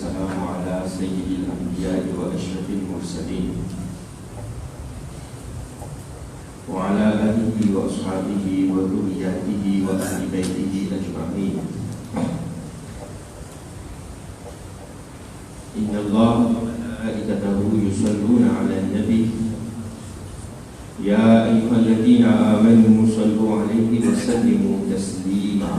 والسلام على سيد الأنبياء وأشرف المرسلين وعلى آله وأصحابه وذرياته وأهل بيته أجمعين. إن الله وملائكته يصلون على النبي يا أيها الذين آمنوا صلوا عليه وسلموا تسليما.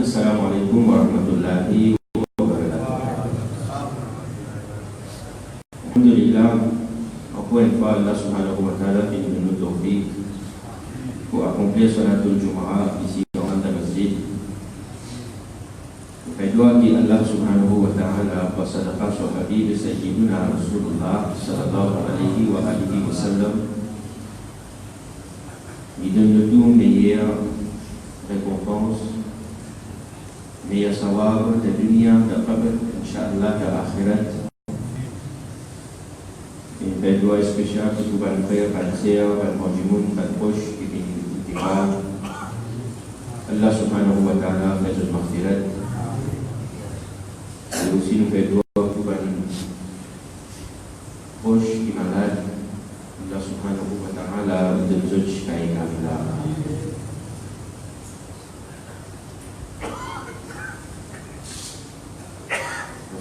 Assalamualaikum warahmatullahi wabarakatuh. Alhamdulillah, encore une fois, Allah subhanahu wa ta'ala qui nous donne tawfiq pour accomplir Salatul Jumu'ah ici dans la masjid. Nous doa que Allah subhanahu wa ta'ala bersadaqah sur Habib Sayyidina Rasulullah sallallahu alaihi wa alihi wa sallam. Il donne nous meilleure récompense, meilleur savoir de dunia, de qabr, inshallah de akhirat. Une belle doigt spéciale pour tout le frère, le sœur, le majimoun, le proche qui vient de Allah subhanahu wa ta'ala fait une maghfirat. Et aussi nous fait doigt pour tout le proche qui est malade. Allah subhanahu wa ta'ala de nous aider à Allah.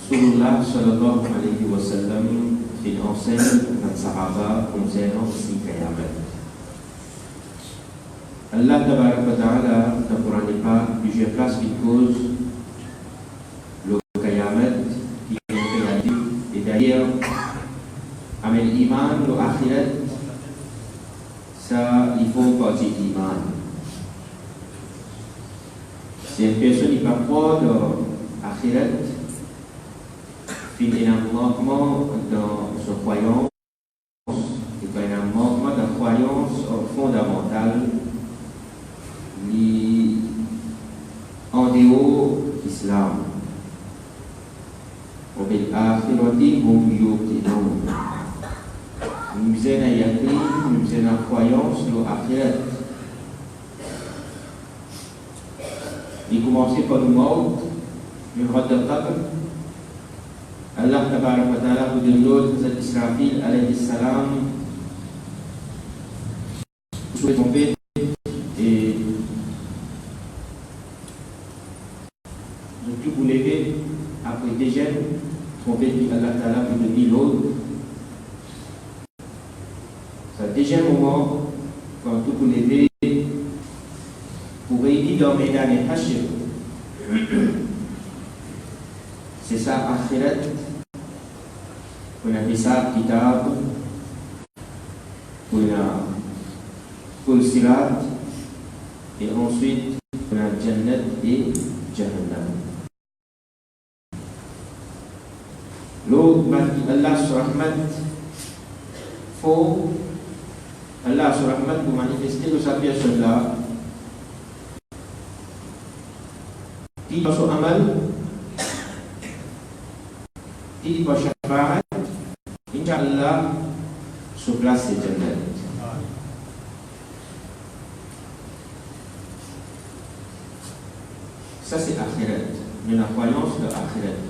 Rasulullah sallallahu alaihi wasallam il enseigne à Sahaba concernant si Qiyamat. Allah tabaraka wa ta'ala dans le Coran parle plusieurs places qui causent le Qiyamat qui est réalité. Et d'ailleurs, avec l'iman, le akhirat, ça il faut partir de l'iman. Si une personne n'est pas croire dans l'akhirat, il y a un manquement dans sa croyance, il y a un manquement dans la croyance fondamentale en dehors de l'islam. Nous avons la croyance de l'akhirat. Il commence par le mort, le roi de qabr. Allah tabaraka wa ta'ala vous donne l'autre, Hazrat Israfil alayhi salam, vous souhaitez tomber et tout vous levez après déjà, trompez Allah ta'ala vous donne l'autre. C'est le deuxième moment quand tout vous levez pour aider dans mes derniers hachir. C'est ça, akhirat. On a hisab, kitab, on a full sirat, et ensuite on a jannat et jahannam. L'autre, Allah sur rahmat, faut Allah sur rahmat pour manifester de sa personne-là, qui dans son amal, qui dans shafa'at, Inch'Allah, sur place c'est Jannat. Ça c'est akhirat, mais la croyance de akhirat.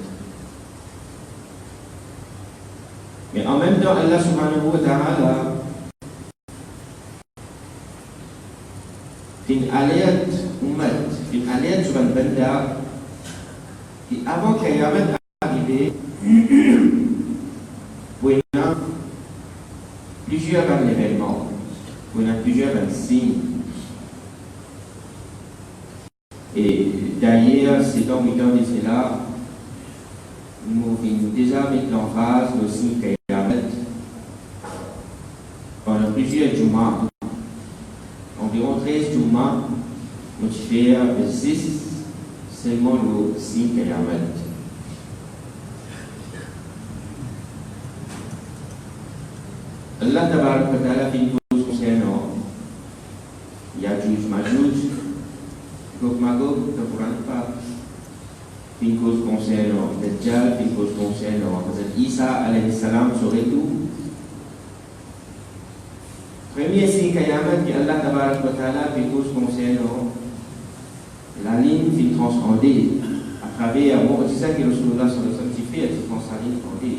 Mais en même temps, Allah subhanahu wa ta'ala fin aliyat umat, fin aliyat sur le banda, et avant Qiyamat. เ plusieurs événements, on a plusieurs signes. Et d'ailleurs, c'est dans 8 ans de cela, nous avons déjà mis l'emphase au signe Kayamet pendant plusieurs Juma, environ 13 Juma, nous faisons de 6 seulement le signe Kayamet. Allah Tabarak wa Ta'ala fait une cause concernant Yajuj Majuj, Gog Magog, le Coran parle. Fait une cause concernant Dajjal, fait une cause concernant Hazrat Isa alayhi salam serait tout. Premier signe Kayamat que Allah Tabarak wa Ta'ala fait une cause concernant la ligne qui transcendée à travers c'est ça que Rasulullah sallallahu alayhi wa sallam fait, elle se transcende transcendée.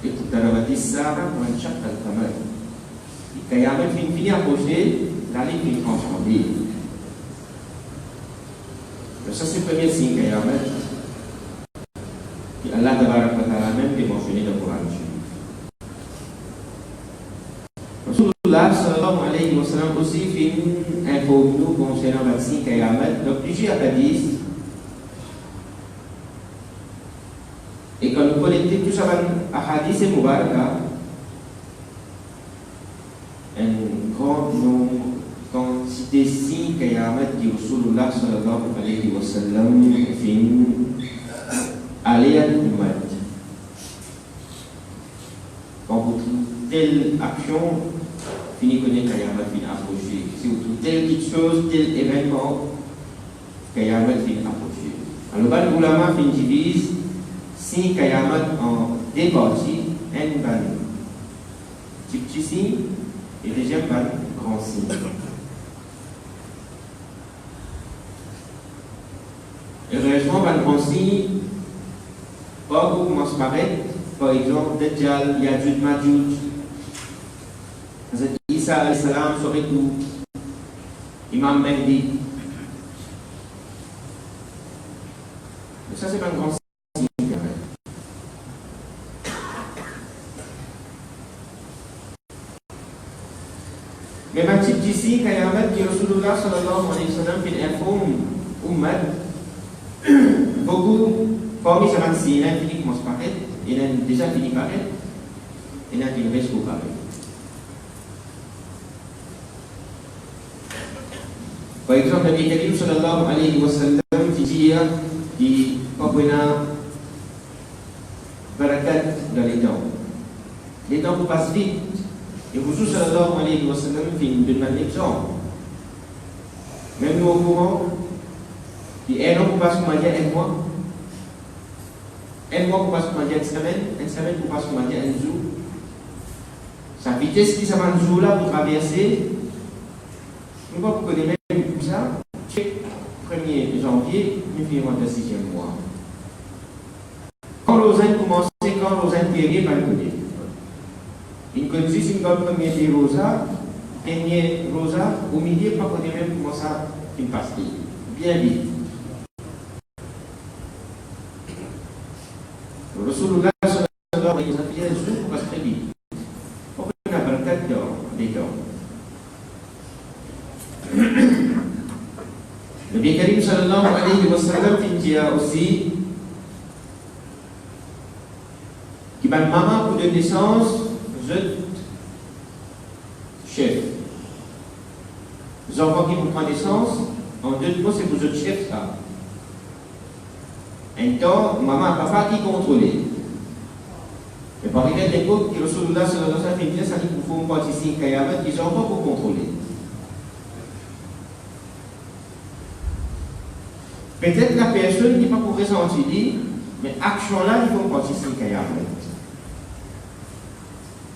Eqtarabat as-sa'a wa inshaqqa al-qamar. Kayamat finit approcher, la ligne finit transcendée. Ça c'est le premier signe Kayamat que Allah Tabarak wa Ta'ala même est mentionné dans le Coran. Rasulullah sallallahu alayhi wa sallam aussi fait une info nous concernant le signe Kayamat dans plusieurs hadiths. Et quand nous connectons tout ça à hadith et Mubaraka, un grand nombre quantité de signes Kayamat que Rasulullah sallallahu alayhi wa sallam fait aller à l'ummat. Quand vous trouvez telle action, fini connaître Kayamat fin approcher. Si vous trouvez telle petite chose, tel événement, Kayamat fin approcher. Alors, le ulama fin divise signe Kayamat en deux parties, un ban petit signe et deuxième ban grand signe. Heureusement, ban grand signe, pas beaucoup commence à paraître, par exemple, Dajjal, Yajuj Majuj, Hazrat Isa alayhi salam serait tout, Imam Mahdi. Ça c'est ban grand signe. Mais ma petite ici, Kayamat, qui Rasulullah sallallahu alayhi wa sallam fait informe Ummat, beaucoup, parmi ces 26, il y en a qui commence par paraître, il y en a déjà fini par paraître, il y en a qui reste pour paraître. Par exemple, Nabi Karim sallallahu alayhi wa sallam dit qu'il comprend barakat dans les temps. Les temps vous passent vite. Et vous, sallallahu alayhi wa sallam, donne un exemple. Même nous au courant, un an pour passer comme un mois, pour passer comme une semaine pour passer comme un jour. Sa vitesse qui s'amène un jour là pour traverser, nous ne connaissons même tout ça. 1er janvier, nous finirons le 6e mois. Quand l'osaine commence, quand l'osaine termine, pas le connaître. Une condition, une bonne première des rosas, dernier rosa, au milieu, pas qu'on même comment ça une pastille. Bien vite. Le Rasulullah sallallahu alayhi wa sallam, il y a un jour pour passer très vite. Pourquoi on a 24 des temps? Le Nabi Karim sallallahu alayhi wa sallam, il dit aussi qu'il va maman pour de naissance, chef. Les enfants qui vous prennent naissance, en 2 mots, c'est vous êtes chef, ça. Un temps, maman et papa qui contrôlent. Mais par exemple, l'époque, que Rasulullah sallallahu alayhi wa sallam fait bien, ça dit qu'il faut participer à Kayamat, les enfants pour contrôler. Peut-être la personne n'est pas pour ressentir, mais action là, il faut participer à Kayamat.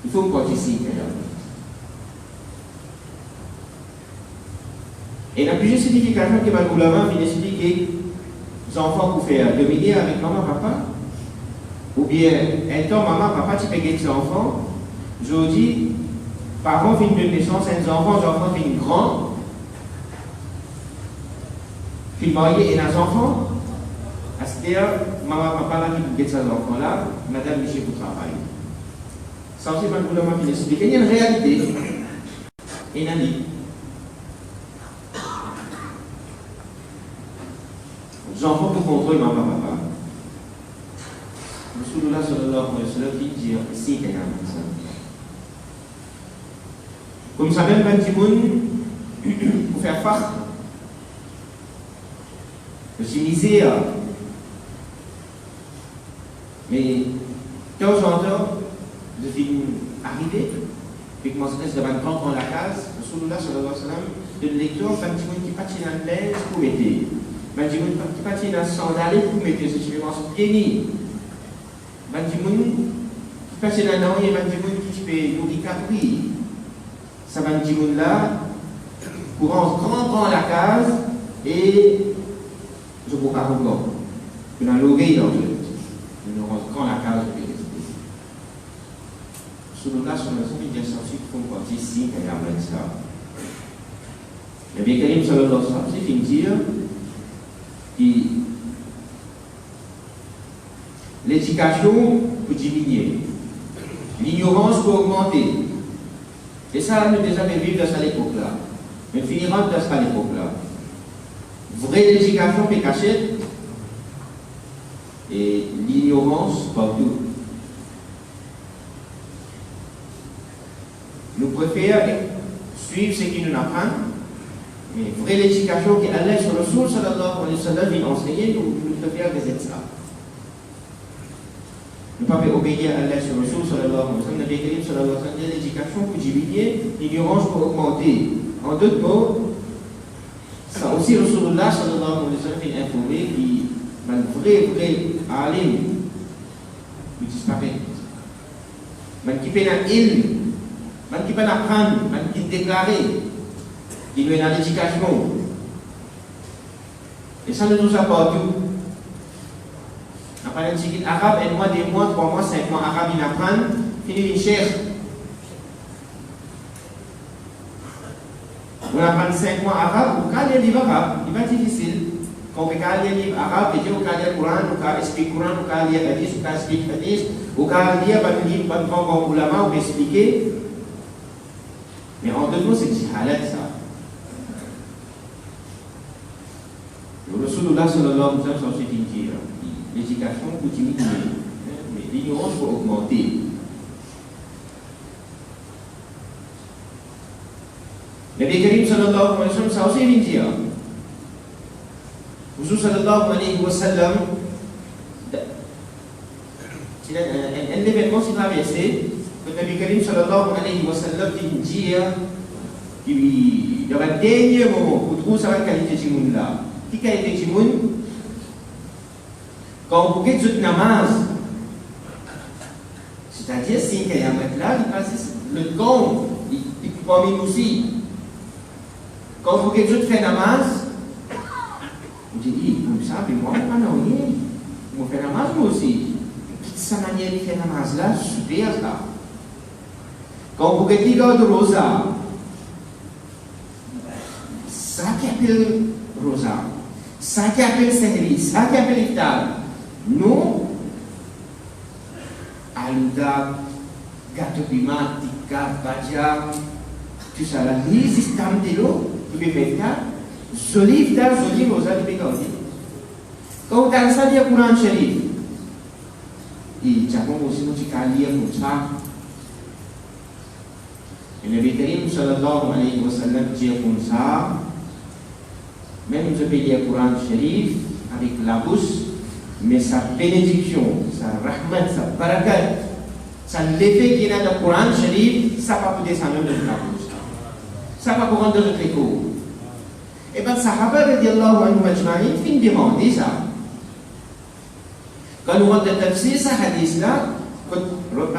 Il faut participer. Et il y a plusieurs significations que Mme Oulama vient expliquer aux enfants pour faire dominer avec maman, papa. Ou bien, un temps, maman, papa, tu peux gagner tes enfants. Aujourd'hui, parents viennent de naissance, un enfant viennent grand. Puis marié et un enfant. C'est-à-dire, papa là qui ça l'enfant là, madame Michel pour travail. Ça aussi, pas le gouvernement qui l'explique. Il y a une réalité. Et il a dit. Les enfants pour contrôler ma papa. Rasulullah sallallahu alayhi wa sallam dit ici qu'il y a un ça. Comme ça même quand il pour faire face. Je suis misère. Mais de temps en temps, je suis arrivé, puis que moi je devais prendre la case, Rasulullah sallallahu alayhi wa sallam, de lecteur, quand il qui patine en l'aise pour mettre. Quand il patine en sandales pour mettre, c'est une immense pied. Quand il patine en oeil, quand il fait nourrir capri. Ça va dire là, pour prendre la case, et je ne peux pas encore. Je n'ai l'oreille dans le je ne rentre quand la case de rester. Sur le cas, sur le sens, il y a sorti pour qu'on partie ici, qu'il y a avec ça. Et bien, Karim sallallahu alayhi wa sallam, c'est une dire que l'éducation peut diminuer, l'ignorance peut augmenter. Et ça, nous déjà vivre dans cette époque-là. Mais finira dans cette époque-là. Vraie éducation peut cacher et l'ignorance partout. Nous préférons suivre ce qu'ils nous apprennent, mais vraie éducation qui allait sur le sol, sallallahu alayhi wa sallam, il enseignait, nous préférons des ça. Nous ne pouvons pas obéir à Allah sur le sol, sallallahu alayhi wa sallam, Nabi Karim sallallahu alayhi wa sallam, l'éducation pour diminuer, l'ignorance pour augmenter. En d'autres mots, ça aussi, Rasulullah sallallahu alayhi wa sallam est informé qu'un vrai alim qui disparaît. Man qui peut l'île, man qui peut l'apprendre, man qui déclarer, qui doit dans l'éducation. Et ça nous apporte tout. On parle d'un cycle arabe, 1 mois, 2 mois, 3 mois, 5 mois, arabe, il apprend, finit une chair. On apprend 5 mois arabe, ou quand il y a un livre arabe, il va être difficile. Quand on regarde les livres arabes, on regarde le Coran, on explique le Coran, on regarde les hadiths, on explique les hadiths, on regarde les livres, on prend pour la main, on expliquer. Mais en deux mots, c'est que c'est halal ça. Le Rasulullah sallallahu alayhi wa sallam, c'est une dire l'éducation pour diminuer, mais l'ignorance pour augmenter. Nabi Karim sallallahu alayhi wa sallam, ça aussi une dire. Rasul sallallahu alayhi wa sallam, un événement s'est traversé, le Nabi Karim sallallahu alayhi wa sallam dit qu'il y aura un dernier moment pour trouver sa qualité de monde là. Qui qualité de monde? Quand vous faites une namaz, c'est-à-dire si il y a un mec là, il passe le temps, il peut pas venir aussi. Quand vous faites une namaz, vous dites, comme ça, mais moi, je ne pas rien. Je fais namaz moi aussi. Sa manière de faire namaz là, super là. Quand vous faites le rosa, ça qui appelle rosa, ça qui appelle sehri, ça qui appelle iftar. Nous, aluda, gâteau piment, tikka, bhaja, tout ça là, les systèmes de l'eau, tu peux faire ça, joli iftar, joli rosa, tu peux faire. Quand tu as ça, il y a Coran Sharif. Et tu as aussi un lire comme ça. Et le Nabi Karim sallallahu alayhi wa sallam dit comme ça, même je peux lire Coran Sharif avec la bouche, mais sa bénédiction, sa rahmat, sa barakat, sa l'effet qu'il y a dans le Coran Sharif, ça va pas descendre de la bouche. Ça va pas rendre notre écho. Et bien, Sahaba radiallahu anhu majma'in fin demander ça. Quand nous rentrons dans le tafsir, ce hadith-là, quand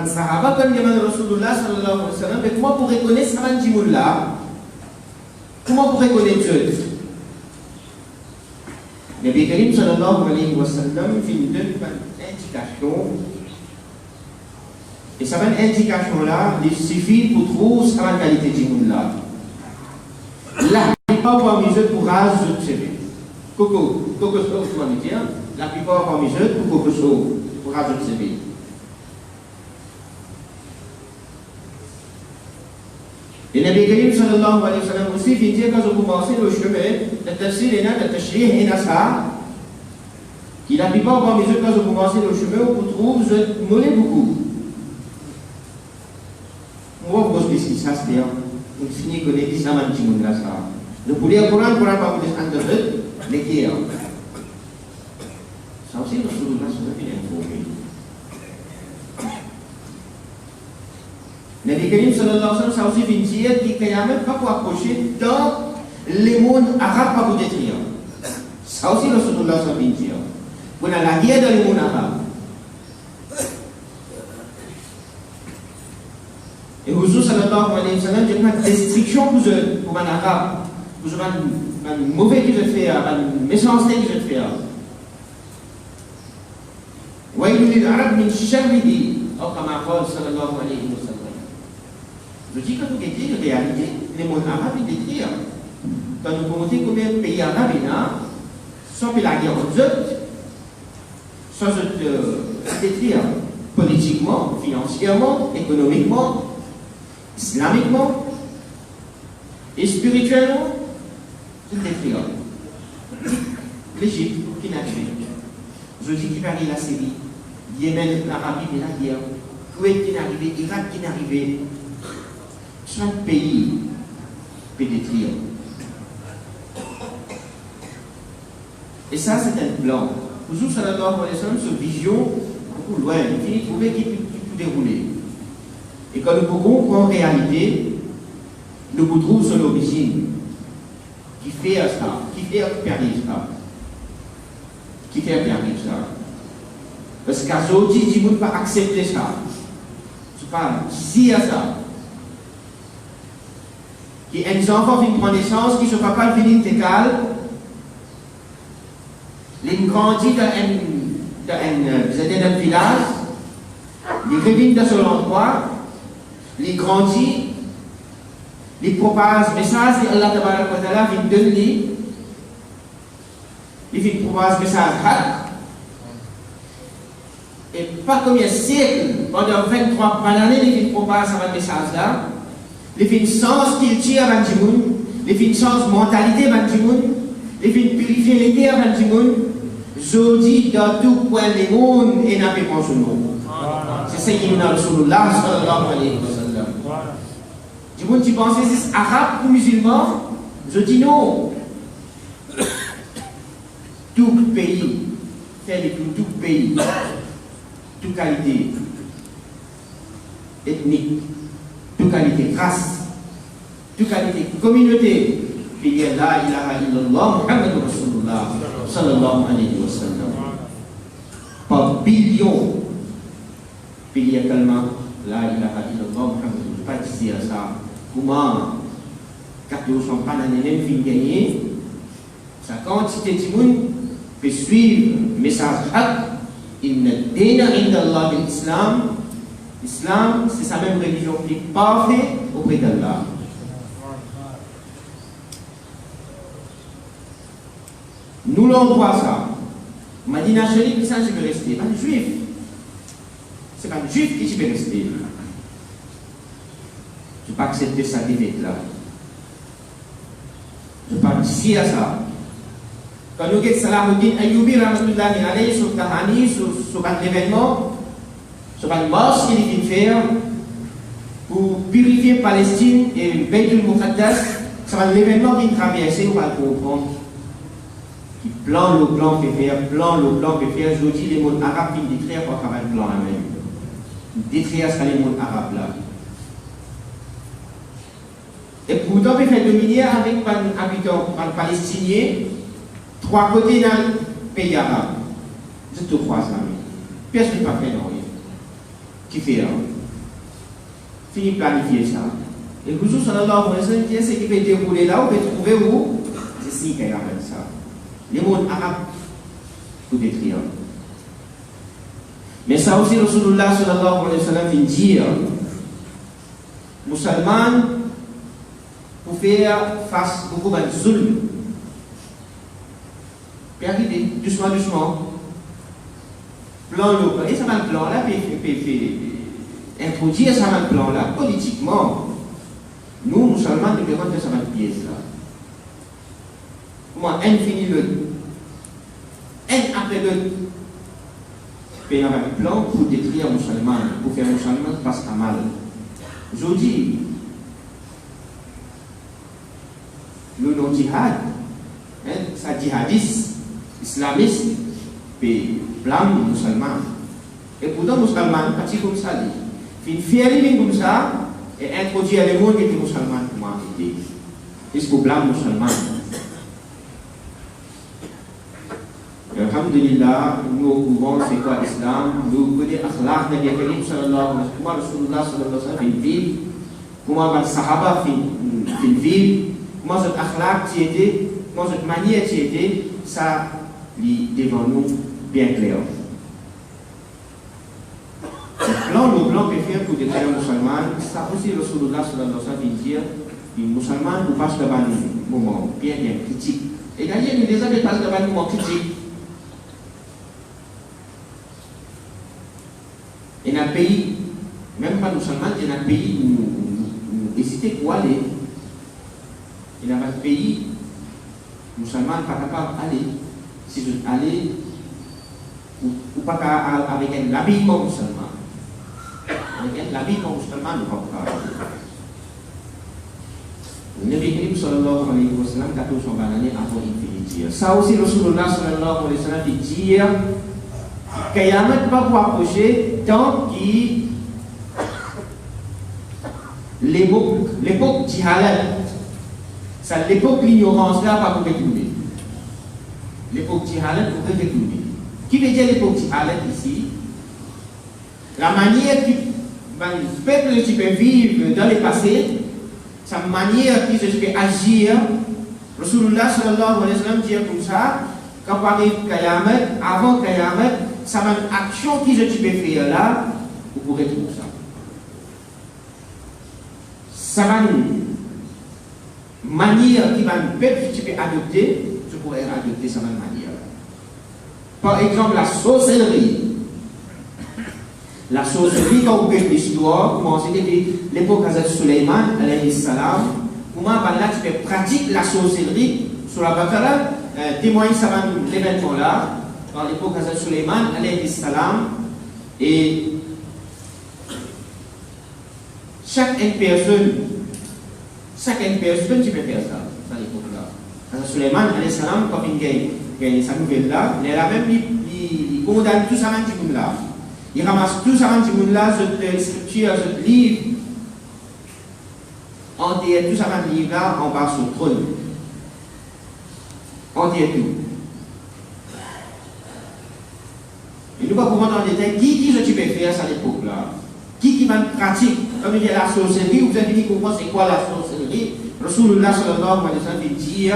les Sahaba, quand ils demandent à Rasulullah sallallahu alayhi wa sallam, mais comment pour reconnaître ça va dire là? Comment pour reconnaître Dieu? Nabi Karim sallallahu alayhi wa sallam fait une indication. Et cette indication-là, il suffit pour trouver sa qualité de monde là. Là, il n'y a pas de mesure pour raser le CV. Coco, ce que tu vas me dire? la plupart parmi eux, pour quelque chose, pour rajouter ce pays. Et Nabi Karim sallallahu alayhi wa sallam aussi fait dire quand vous commencez le chemin, le tafsir et le tashrih et ça, qui la plupart parmi eux, quand vous commencez le chemin, vous trouvez, vous mollez beaucoup. Moi, vous pensez ça, c'est bien. Vous finissez que les islam un petit monde là, ça. Le poulet au Coran, pas vous descendre de l'autre, les guerres. Ça aussi, le Rasulullah sallallahu alayhi wa sallam. Nabi Karim sallallahu alayhi wa sallam, ça aussi vient dire qu'il n'y a même pas pour approcher dans les mondes arabes pas vous détruire. Ça aussi le Rasulullah sallallahu alayhi wa sallam vient dire. Vous avez la guerre dans les mondes arabes. Et Rasul sallallahu alayhi wa sallam, il y a une restriction pour un arabe, pour un mauvais qui veut faire, une méchanceté qui veut faire. وَيْلٌ لِلْعَرَبِ مِنْ شَرِّهِ أو كما قال صلى الله عليه وسلم. Je dis que nous guettons la réalité, les mondes arabes ils détruisent. Quand nous comptons combien de pays arabes il y a, sans que la guerre entre eux, sans se détruire politiquement, financièrement, économiquement, islamiquement et spirituellement, se détruire. L'Égypte qui n'a tué. Je dis qu'il parlait la Syrie, Yémen, l'Arabie, mais la guerre, Kuwait qui n'est arrivé, Irak qui n'est arrivé. Chaque pays peut détruire. Et ça, c'est un plan. Toujours, sallallahu alayhi wa sallam, cette vision, beaucoup loin, il finit de trouver qui peut dérouler. Et quand nous pouvons, en réalité, nous trouvons son origine, qui fait ça, qui fait perdre ça. Qui fait perdre ça. Parce qu'à aujourd'hui, ils ne peuvent pas accepter ça. Je parle, si à ça. Et les enfants viennent prendre naissance, qui ne sont pas venus d'école, ils grandissent dans un village, ils reviennent dans son endroit, ils grandissent, ils propagent le message de Allah Tabaraka wa Ta'ala, ils donnent, ils propagent le message. Et pas combien de siècles, pendant 23 années, ils propagent ce message-là. Les fins sens qu'il tire à Bandimoun, les fins sens mentalité Bandimoun, les fins purifier les guerres Bandimoun, je dis dans tout point du monde et n'a pas son nom. C'est ça qui est dans le Rasulullah sallallahu alayhi wa sallam. Du monde, tu penses que c'est arabe ou musulman? Je dis non. Tout pays, fait les tout pays, toute qualité ethnique. Toute qualité race, toute qualité communauté, il y a la ilaha illallah Muhammadur Rasulullah sallallahu alayhi wa sallam. Par billion, il y a tellement la ilaha illallah Muhammadur Rasulullah. Pas dire ça. Comment, quand nous ne sommes pas dans les mêmes films gagnés, sa quantité de monde peut suivre le message haq, inna dina inda Allah l'islam. L'islam, c'est sa même religion qui est parfaite auprès d'Allah. Nous l'endroit ça. Madina Sharif, qui ça, je peux rester. Pas un juif. C'est pas un juif qui peut rester. Je ne peux pas accepter sa défaite là. Je parle ici à ça. Quand nous avons Salahuddin Ayyubi, rahmatullahi alayhi, sur Tahani, sur un événement, sur une marche qu'il vient faire pour purifier Palestine et Beitul Muqaddas, c'est un événement qui traverse, on va le comprendre. Qui plan le plan fait faire, plan le plan fait faire. Je dis les mots arabes qui détruisent pour faire un plan là même. Détruire ce les mots arabes là. Et pourtant, il fait dominer avec un habitant, un Palestinien, 3 côtés dans le pays arabe. Je te crois ça. Personne n'a pas fait non. Qui fait fini planifier ça. Et le jour sallallahu alayhi wa sallam dit ce qui peut dérouler là, on peut trouver où c'est ici qu'il y a ça. Les mondes arabes pour détruire. Mais ça aussi, Rasulullah sallallahu alayhi wa sallam vient dire musulmans pour faire face beaucoup de zulm. Puis arriver doucement, doucement. plan local, et ça va le plan là, puis introduire ça va le plan là, politiquement. Nous, musulmans, nous devons faire ça va le pièce là. Comment infini le un après l'autre. Puis il y a un plan pour détruire les musulmans, pour faire les musulmans passe à mal. Je dis, le non-djihad, ça djihadiste, islamiste, puis blâme les musulmans. Et pourtant, les musulmans, pas comme ça, ils font comme ça, et introduire les mondes qui étaient musulmans pour m'arrêter. Est-ce qu'on blâme les musulmans? Alhamdulillah, nous ouvrons c'est quoi l'islam, nous connaissons l'akhlaq de Nabi Karim sallallahu alayhi wa sallam, comment Rasulullah sallallahu alayhi wa sallam vit, comment les sahaba vivent, comment cette akhlaq qui était, comment cette manière qui était, ça lit devant nous bien clair. Le plan peut faire pour détruire les musulmans, ça aussi Rasulullah sallallahu alayhi wa sallam dire, les musulmans nous passent devant un moment bien critique. Et d'ailleurs, nous les avons passé devant un moment critique. Et dans le pays, même pas nous seulement, il y a un pays où nous hésitons pour aller. Il y a un pays où nous seulement pas capable d'aller. Si vous allez, ou pas avec un l'habillement musulman. Avec l'habillement musulman, nous ne pouvons pas aller. Le Nabi Karim sallallahu alayhi wa sallam, 1400 années avant l'infinité. Ça aussi, Rasulullah sallallahu alayhi wa sallam dit Qayamat va vous approcher tant que l'époque djihad, c'est l'époque de l'ignorance là, pas pour décliner. L'époque djihad pour décliner. Qui veut dire l'époque djihad ici? La manière que le peuple qui peut vivre dans le passé, sa manière qui peut agir, Rasulullah sallallahu alayhi wa sallam dit comme ça, quand on arrive Qayamat, avant Qayamat, ça va une action qui je peux faire là, vous pourrez trouver ça. Ça va une manière qui va une peuple que tu peux adopter, tu pourrais adopter ça même manière. Par exemple, la sorcellerie. La sorcellerie, quand vous faites l'histoire, comment c'était l'époque de Suleiman, alayhi salam, comment là tu peux pratiquer la sorcellerie sur la Baqara, témoigner ça va l'événement là. Dans l'époque de Suleiman, alayhi salam, et chaque personne qui peut faire ça, dans l'époque là. Hazrat Suleiman, alayhi salam, quand il gagne sa nouvelle là, il a même il condamne tout ça dans le monde là. Il ramasse tout ça dans le monde là, cette scripture, ce livre, enterre tout ça dans le livre là, en bas sur le trône. Enterre tout. Et nous ne pouvons pas en détail qui je peux faire ça à l'époque là. Qui va pratiquer, comme il y a la sorcellerie, vous avez dit comprendre c'est quoi la sorcellerie. Rasulullah sallallahu alayhi wa sallam dit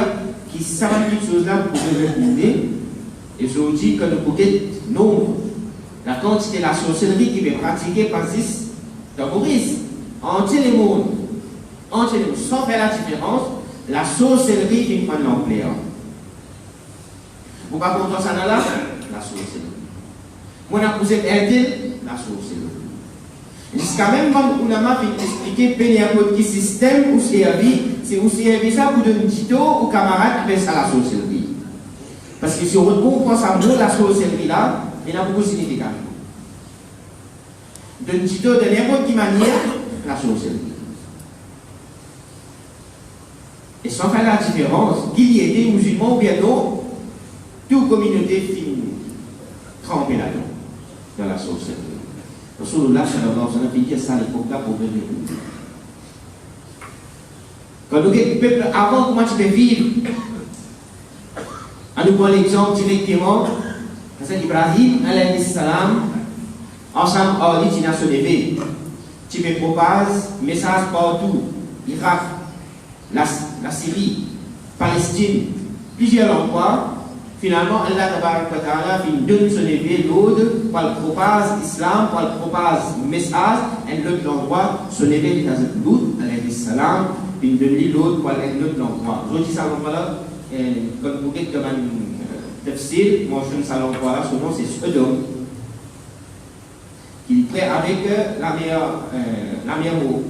qu'il savait quelque chose là vous pouvez répondre. Et je dis que nous pouvons nombre, la quantité de la sorcellerie qui est pratiquée par 10 dans Maurice, entre les mondes, sans faire la différence, la sorcellerie qui prend l'ampleur. Vous ne pouvez pas comprendre ça dans la sorcellerie. Moi, vous êtes aidé, la sorcellerie. Jusqu'à même quand on a expliqué quel système ou servi, c'est vous servez ça pour donner un tuto aux camarades qui fait ça la sorcellerie. Parce que si on comprend ça mot la sorcellerie là, il y a beaucoup de signification. Donner un tuto de n'importe quelle manière, la sorcellerie. Et sans faire la différence, qu'il y ait des musulmans ou bien non, toute communauté finit trempée là-dedans, dans la sorcellerie. Rasulullah sallallahu alayhi wa sallam dit ça à l'époque là pour venir. Quand nous avons le peuple avant, comment tu peux vivre? On nous prend l'exemple directement. C'est Ibrahim alayhi salam, ensemble avec les nations élevées. Tu peux propager message partout. Irak, la Syrie, Palestine, plusieurs endroits. Finalement, Allah ta'ala donne son éveil l'autre pour le propage l'islam, pour le propage le message, et l'autre endroit, son éveil est à cette Lut, alayhi salam, puis il donne l'autre pour l'autre endroit. Je dis ça là, comme vous dites comme un tafsir, mon jeune salon là, son nom c'est Sodom. qu'il est prêt avec la mer Rouge.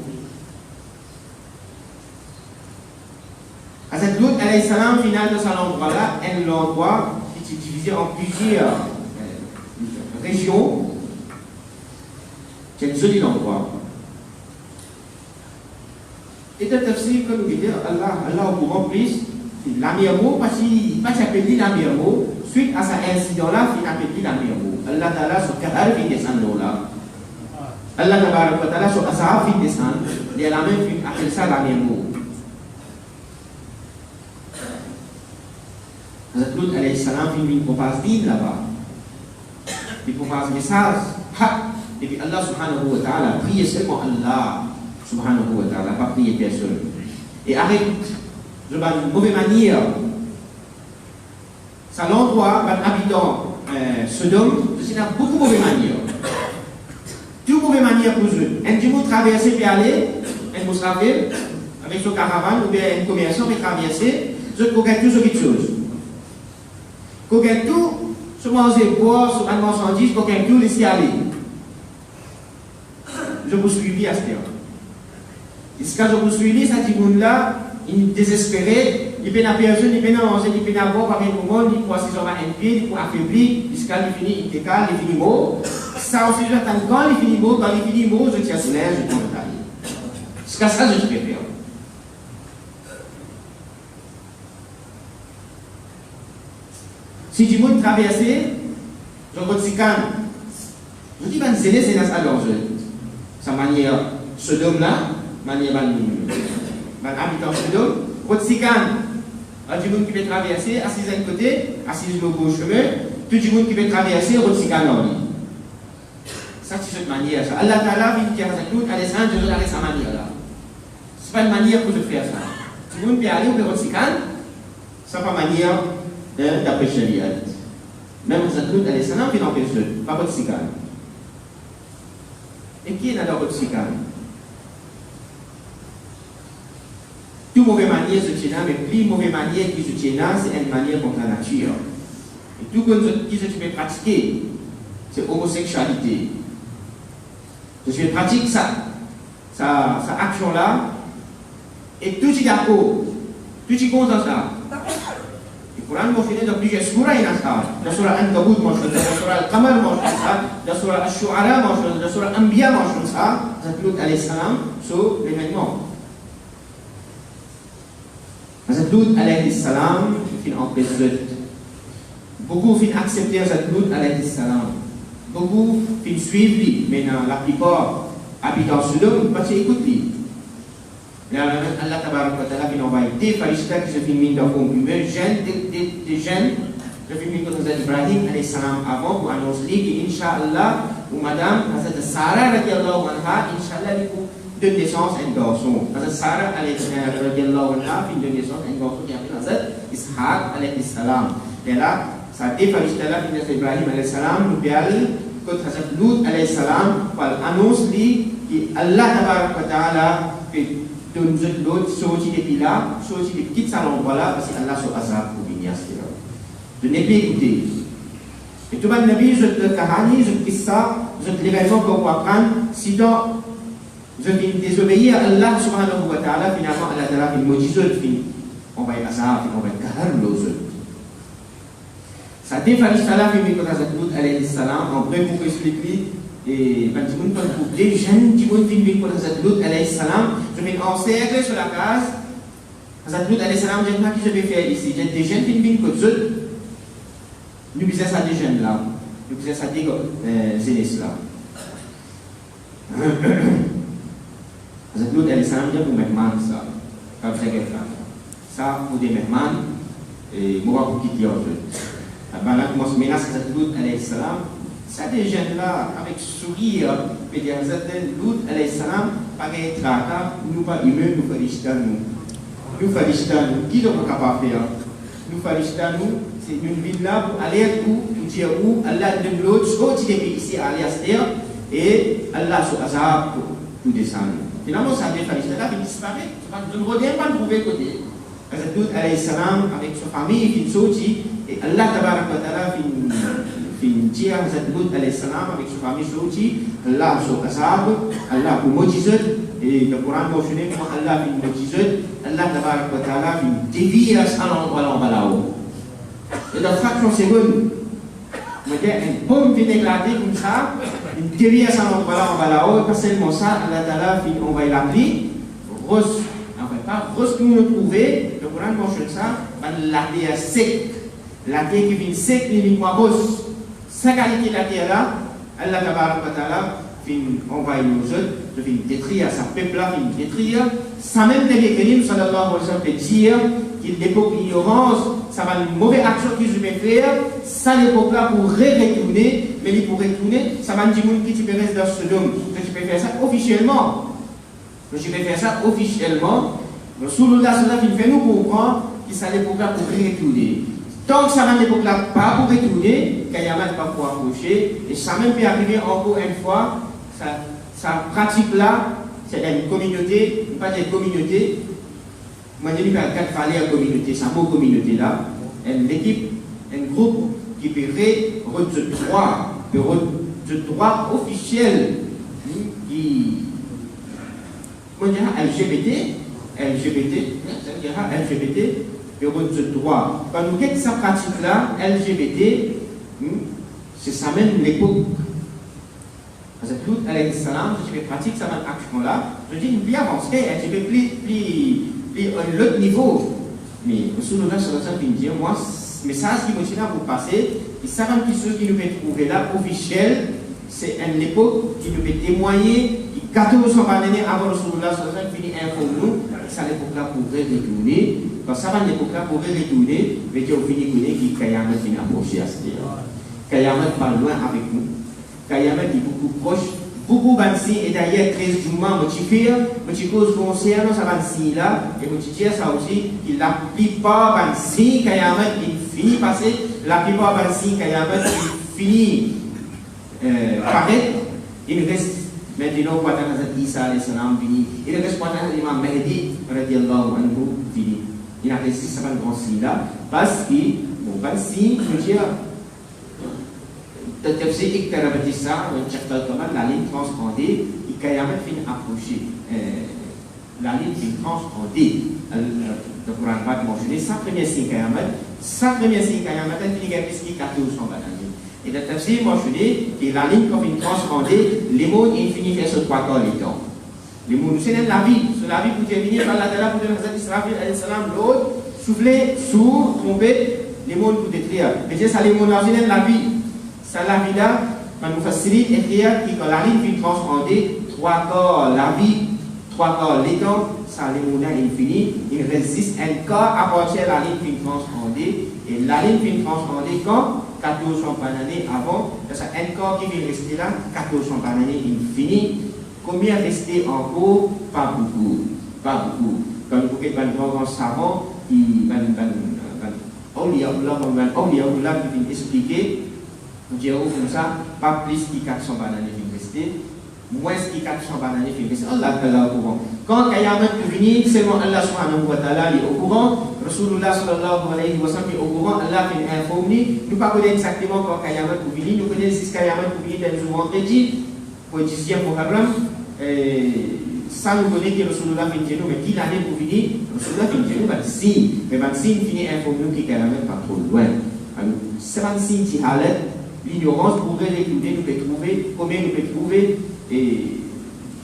Hazrat Lut alayhi salam, final de cet endroit-là, est l'endroit qui est divisé en plusieurs régions. C'est un joli endroit. Et le tafsir que nous disons, Allah au courant plus, la mer Rouge, parce qu'il n'a pas appelé la mer Rouge, suite à cet incident-là, il a appelé la mer Rouge. Allah Ta'ala sur Kahar, il descend là. Allah Ta'ala sur Azhar, il descend. Et la même, il appelle ça la mer Rouge. Hazrat Lut alayhi salam fait une propage dîne là-bas. Il propage message. Et puis Allah subhanahu wa ta'ala prier seulement Allah subhanahu wa ta'ala, pas prier personne. Et avec une mauvaise manière, c'est l'endroit où les habitants Sodome, c'est une beaucoup de mauvaise manière. Tout mauvaise manière pour eux. Un du monde traverser puis aller, un moussafir, avec son caravane ou bien un commerçant qui traverser, je connais tout ce qui chose. Qu'aucun tout, se manger, boire, se prendre marchandise, qu'aucun tout, laisser aller. Je vous suivis à ce terme. Et ce que je vous suivis, ça dit que là, il est désespéré, il peut n'appeler personne, il peut n'a manger, il peut n'a boire par un moment, il peut s'en va un pied, il peut affaiblir, jusqu'à il finit, il décale, il finit mot. Ça aussi, j'attends quand il finit mot, quand il finit mot, je tiens sur l'air, je prends le taille. Jusqu'à ça, je peux faire. Si du monde traversé, je vois si calme. Je dis, ben, c'est ça l'enjeu. Sa manière, Sodome-là, manière, habitant Sodome, je si calme. Du monde qui peut traverser, assis à un côté, assis au gauche chemin, tout le monde qui peut traverser, je si calme en lui. Ça, c'est cette manière. Ça. Allah Ta'ala, il dit à Lut, allez, ça, je vais aller sa manière-là. Ce n'est pas une manière pour je faire ça. Tout le monde peut aller, on peut si calme. Ce n'est pas une manière d'après Sharia. Même Hazrat Lut alayhi salam, il n'empêche pas votre sikane. Et qui est dans votre sikane? Toute mauvaise manière se tient, mais plus mauvaise manière qui se tient, c'est une manière contre la nature. Et tout ce que tu peux pratiquer, c'est homosexualité. Je pratique sa action-là, et tout est d'accord, tout est contre ça. القرآن موجود ده بيجي سورة ينسى ده سورة العنكبوت موجود ده سورة القمر موجود ده سورة الشعراء موجود ده سورة الأنبياء موجود Hazrat Lut alayhi salam sur l'événement. Hazrat Lut alayhi salam fin empêche beaucoup fin accepter Hazrat Lut alayhi salam, beaucoup fin suivre lui, mais la plupart habitants Sodome pas écoutent lui. Allah Tabarak wa Ta'ala qui envoie des faristas qui se filment dans le humain, des jeunes, je filme comme Hazrat Ibrahim alayhi salam avant pour annoncer qu'Inch'Allah, ou Madame Hazrat Sarah radiallahu anha, Inch'Allah, lui donne naissance à un garçon. Hazrat Sarah radiallahu anha, puis donne naissance à un garçon qui appelle Hazrat Ishaq alayhi salam. Et là, ça des faristas là, puis Hazrat Ibrahim alayhi salam, nous béal, quand Hazrat Lut alayhi salam, pour annoncer qu'Allah Tabarak wa Ta'ala de nous autres, sortir depuis là, sortir des petites salons, voilà, parce qu'Allah sur Azab pour venir à ce là. Je n'ai pas écouté. Et tout le monde, je te kahani, je te ça, je te l'événement qu'on va prendre, sinon, je vais désobéir à Allah subhanahu wa ta'ala, finalement, Allah ta'ala, il me dit, on va y Azab, on va y kahar l'autre. Ça défallit ça là, mais quand Hazrat Lut alayhi salam, en vrai, pour expliquer, et quand tu peux pour les jeunes qui vont filmer pour Hazrat Lut alayhi salam, je vais encercler sur la case. Hazrat Lut alayhi salam, je ne sais pas qui je vais faire ici. J'ai des jeunes filmés comme ça. Nous disons ça des jeunes là. Nous disons ça des zélis là. Hazrat Lut alayhi salam, je vais vous mettre ça. Comme ça, ça pour des mehman et moi pour quitter en jeu. Ben là, comment se menace Hazrat Lut alayhi salam? Ça des jeunes là, avec sourire, mais des Lut alayhi salam, par un tracas, nous pas humains, nous félicitons nous. Nous félicitons nous. Qui sommes capables de faire? Nous félicitons nous. C'est une ville là pour aller où, pour dire où, Allah de l'autre, sortir depuis ici, aller à cette terre, et Allah sur Azab pour descendre. Finalement, ça des félicitations là, il disparaît. Je ne reviens pas le prouver côté. Hazrat Lut alayhi salam, avec sa famille, il sortit, et Allah tabarak wa ta'ala, il dire Hazrat Lut alayhi salam avec sa famille sorti, Allah sur Azab, Allah pour Mojizat, et le Coran mentionné comment Allah fait Mojizat, Allah tabarak wa ta'ala fait dévier à l'endroit là-haut. Et dans fraction seconde, une pomme vient éclater comme ça, une dévier à l'endroit là-haut, pas seulement ça, Allah ta'ala fait, on va l'appeler, rose, enfin pas rose que nous trouvons, le Coran mentionne ça, la terre sec. La terre qui vient sec, qui vient rose. Sa qualité de la terre là, Allah ta'ala envoie nos autres, de venir détruire, sa peuple là, vient détruire. Ça même des Kérim, sallallahu alayhi wa sallam, dire qu'il l'époque ignorance, ça va une mauvaise action qu'ils ont faire, ça l'époque là pour retourner, mais il pour retourner, ça va dire que tu peux rester dans ce dôme, que tu peux faire ça officiellement. Que tu peux faire ça officiellement. Rasulullah sallallahu alayhi wa sallam fait nous comprendre que ça l'époque là pour retourner. Tant que ça va l'époque là pas pour retourner, qu'il y a même pas pour approcher, et ça même peut arriver encore une fois, ça pratique là, c'est une communauté, pas des communautés, moi je dis qu'à 4 valeurs communauté, c'est un mot communauté là, une équipe, un groupe qui peut de droit officiel, qui, comment dire, LGBT, de droit. Quand nous avons cette pratique-là, LGBT, c'est ça même l'époque. Parce que tout, alayhi salam, je fais pratique ça même action-là, je dis, nous plus avancé, je fais plus l'autre niveau. Mais, Rasulullah sallallahu alayhi wa sallam dit, moi, message qui continue à vous passer, et ça même quelque chose qui nous peut trouver là, officiel, c'est une époque qui nous peut témoigner, qui 1400 années avant Rasulullah sallallahu alayhi wa sallam, finit informe nous, ça l'époque-là pourrait retourner. Quand ça va l'époque là pour retourner, mais qui ont fini de qui Kayamet finit approcher à ce moment. Kayamet pas loin avec nous. Kayamet est beaucoup proche. Beaucoup de et d'ailleurs 13 juin, je cause foncière, ça va là, et je dis ça aussi, que la plupart de ces Kayamet qui finit passer, la plupart de ces Kayamet qui finit paraître, il reste maintenant pas dans Isa alayhi salam fini, il reste pas dans l'imam Mahdi, radiallahu anhu, fini. Il a réussi ce grand signe là parce que bon pas signe je veux dire peut-être c'est éclairé ça un chapitre comme la ligne transcendée qui a jamais fini approcher la ligne est transcendée le Coran va mentionner ça premier signe Kayamet finit avec ce qui 1400 années et le tafsir mentionné que la ligne comme une transcendée les mots infini fait sur 3 quarts les temps. Les mots, c'est la vie. C'est la vie pour terminer par la Tala pour le Hazrat Israfil alayhi salam, l'autre, souffler, sourd, tromper, les mots pour détruire. Mais c'est ça, les mots là, c'est la vie. Ça, la vie là, ça nous facilite écrire que quand la ligne vient transcender, 3 quarts la vie, 3 quarts les temps, ça, les mots là, infini, il résiste un quart à partir de la ligne vient transcender. Et la ligne vient transcender quand 1400 années avant, c'est un quart qui vient rester là, 1400 années infini. Combien resté encore? Pas beaucoup. Pas beaucoup. Quand vous avez un grand savant qui va expliquer, vous direz comme ça, pas plus que 400 années qui restent, moins que 400 années qui restent. Allah est au courant. Quand Kayamet peut venir, seulement Allah subhanahu wa ta'ala est au courant, Rasulullah sallallahu alayhi wa sallam est au courant, Allah vient informer. Nous ne connaissons pas exactement quand Kayamet peut venir, nous connaissons si Kayamet peut venir d'un jour vendredi, pour le 10e programme. Ça nous connaît que Rasulullah vient de nous, mais qui l'année pour venir, Rasulullah vient de nous, mais 26 finit informer qui est même pas trop loin. Alors, 26 qui halètent, l'ignorance pourrait l'écouter, nous peut trouver, combien nous peut trouver, et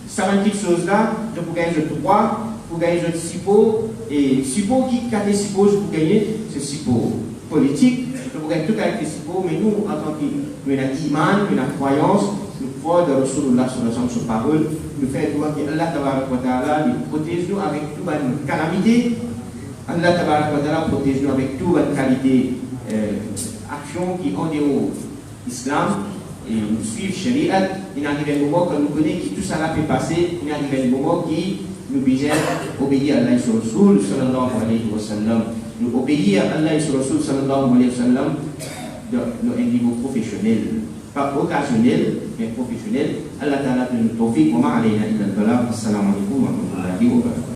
ça va quelque chose là, je pour gagner le 3, pour gagner le support, et support qui a des supports pour gagner, c'est support politique, je pour gagner tout avec les supports, mais nous, en tant que nous avons l'iman, nous avons la croyance, nous croyons de Rasulullah sur parole, nous faisons que Allah Ta'ala protège nous avec toute une calamité, Allah Ta'ala protège nous avec toute une qualité, action qui en dehors l'islam, et nous suivons Sharia, il arrive un moment quand nous connaissons que tout ça peut passer, il arrive un moment qui nous oblige à obéir à Allah et son Rasul sallallahu alayhi wa sallam. Nous obéir à Allah et son Rasul sallallahu alayhi wa sallam dans un niveau professionnel. Pas occasionnel, mais professionnel. Allah Ta'ala nous tawfiq wa ma alayna illa al-balagh. Assalamu alaikum wa rahmatullahi wa barakatuh.